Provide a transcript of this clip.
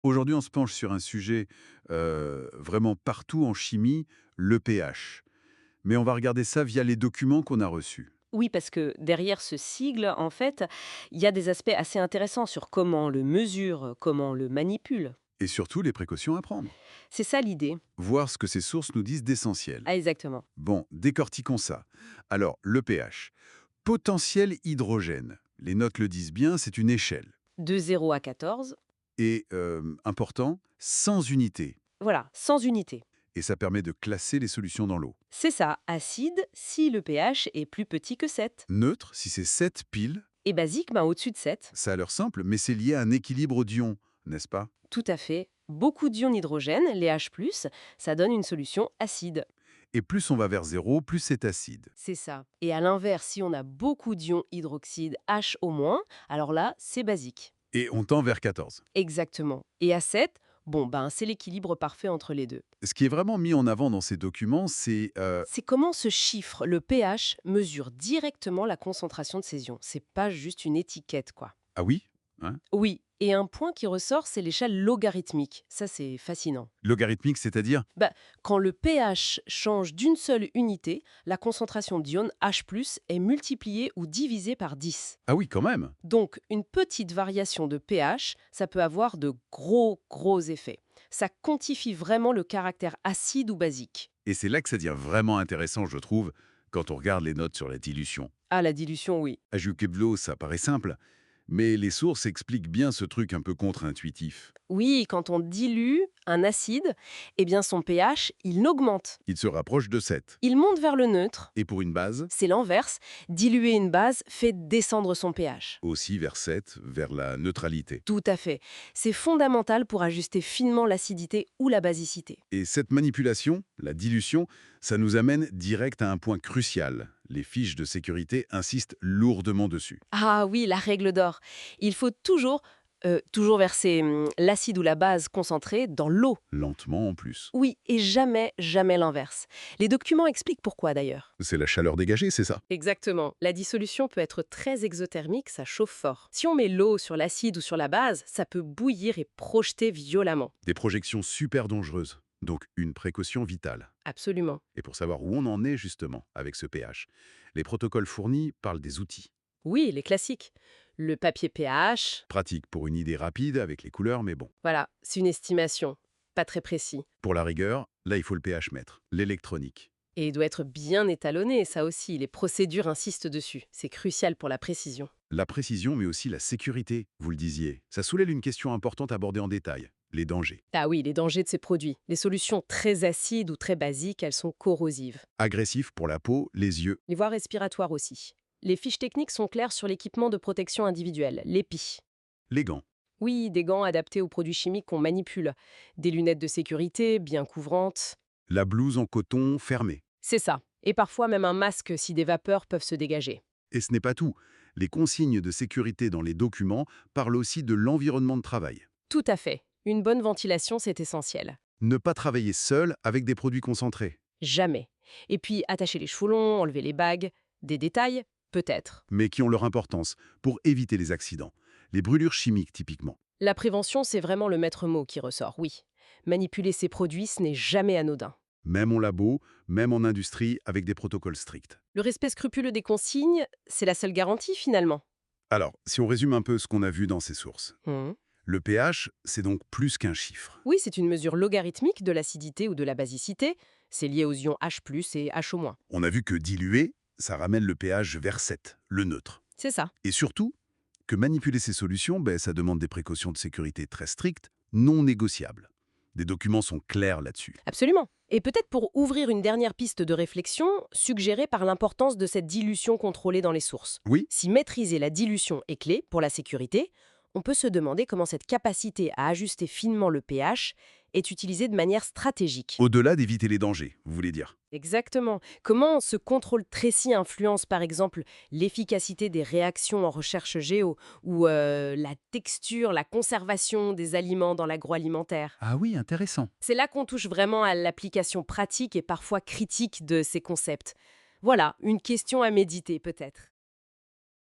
Aujourd'hui, on se penche sur un sujet vraiment partout en chimie, le pH. Mais on va regarder ça via les documents qu'on a reçus. Oui, parce que derrière ce sigle, en fait, il y a des aspects assez intéressants sur comment on le mesure, comment on le manipule. Et surtout, les précautions à prendre. C'est ça l'idée. Voir ce que ces sources nous disent d'essentiel. Ah, exactement. Bon, décortiquons ça. Alors, le pH. Potentiel hydrogène. Les notes le disent bien, c'est une échelle. De 0 à 14, Et, important, sans unité. voilà, sans unité. Et ça permet de classer les solutions dans l'eau. C'est ça, acide si le pH est plus petit que 7. Neutre, si c'est 7 piles, Et basique, ben, au-dessus de 7. ça a l'air simple, mais c'est lié à un équilibre d'ions, n'est-ce pas? Tout à fait. Beaucoup d'ions d'hydrogène, les H+, ça donne une solution acide. Et plus on va vers zéro, plus c'est acide. C'est ça. Et à l'inverse, si on a beaucoup d'ions hydroxyde H au moins, alors là, c'est basique. Et on tend vers 14. Exactement. Et à 7, bon, ben, c'est l'équilibre parfait entre les deux. Ce qui est vraiment mis en avant dans ces documents, c'est... C'est comment ce chiffre, le pH, mesure directement la concentration de ces ions. C'est pas juste une étiquette, quoi. Ah oui, hein? Oui, et un point qui ressort, c'est l'échelle logarithmique. Ça, c'est fascinant. Logarithmique, c'est-à-dire? Bah, quand le pH change d'une seule unité, la concentration d'ions H+, est multipliée ou divisée par 10. Ah oui, quand même. Donc, une petite variation de pH, ça peut avoir de gros effets. Ça quantifie vraiment le caractère acide ou basique. Et c'est là que ça devient vraiment intéressant, je trouve, quand on regarde les notes sur la dilution. Ah, la dilution, oui. À Jukeblo, ça paraît simple, mais les sources expliquent bien ce truc un peu contre-intuitif. Oui, quand on dilue un acide, eh bien son pH, il augmente. Il se rapproche de 7. Il monte vers le neutre. Et pour une base, C'est l'inverse. Diluer une base fait descendre son pH. aussi vers 7, vers la neutralité. Tout à fait. C'est fondamental pour ajuster finement l'acidité ou la basicité. Et cette manipulation, la dilution, ça nous amène direct à un point crucial. Les fiches de sécurité insistent lourdement dessus. Ah oui, la règle d'or. Il faut toujours verser l'acide ou la base concentrée dans l'eau. Lentement en plus. Oui, et jamais l'inverse. Les documents expliquent pourquoi d'ailleurs. C'est la chaleur dégagée, c'est ça? Exactement. La dissolution peut être très exothermique, ça chauffe fort. Si on met l'eau sur l'acide ou sur la base, ça peut bouillir et projeter violemment. Des projections super dangereuses. Donc une précaution vitale. Absolument. Et pour savoir où on en est justement avec ce pH, les protocoles fournis parlent des outils. Oui, les classiques. Le papier pH, Pratique pour une idée rapide avec les couleurs, mais bon. voilà, c'est une estimation, pas très précis. Pour la rigueur, là il faut le pH mètre, l'électronique. Et il doit être bien étalonné, ça aussi, les procédures insistent dessus. C'est crucial pour la précision. La précision, mais aussi la sécurité, vous le disiez. Ça soulève une question importante abordée en détail, les dangers. Ah oui, les dangers de ces produits. Les solutions très acides ou très basiques, elles sont corrosives. Agressif pour la peau, les yeux, Les voies respiratoires aussi. Les fiches techniques sont claires sur l'équipement de protection individuelle, l'EPI. les gants. Oui, des gants adaptés aux produits chimiques qu'on manipule. Des lunettes de sécurité, bien couvrantes. La blouse en coton fermée. C'est ça. Et parfois même un masque si des vapeurs peuvent se dégager. Et ce n'est pas tout. Les consignes de sécurité dans les documents parlent aussi de l'environnement de travail. Tout à fait. Une bonne ventilation, c'est essentiel. Ne pas travailler seul avec des produits concentrés, Jamais. Et puis, attacher les cheveux longs, enlever les bagues. Des détails, peut-être. mais qui ont leur importance pour éviter les accidents. Les brûlures chimiques, typiquement. La prévention, c'est vraiment le maître mot qui ressort, oui. Manipuler ces produits, ce n'est jamais anodin. Même en labo, même en industrie, avec des protocoles stricts. Le respect scrupuleux des consignes, c'est la seule garantie finalement. Alors, si on résume un peu ce qu'on a vu dans ces sources. Mhm. Le pH, c'est donc plus qu'un chiffre. Oui, c'est une mesure logarithmique de l'acidité ou de la basicité. C'est lié aux ions H+, et H-. On a vu que diluer, ça ramène le pH vers 7, le neutre. C'est ça. Et surtout, que manipuler ces solutions, ça demande des précautions de sécurité très strictes, non négociables. Des documents sont clairs là-dessus. Absolument. Et peut-être pour ouvrir une dernière piste de réflexion, suggérée par l'importance de cette dilution contrôlée dans les sources. Oui, Si maîtriser la dilution est clé pour la sécurité, on peut se demander comment cette capacité à ajuster finement le pH est utilisée de manière stratégique. au-delà d'éviter les dangers, vous voulez dire. Exactement. Comment ce contrôle précis influence par exemple l'efficacité des réactions en recherche géo ou la texture, la conservation des aliments dans l'agroalimentaire. Ah oui, intéressant. C'est là qu'on touche vraiment à l'application pratique et parfois critique de ces concepts. Voilà, une question à méditer peut-être.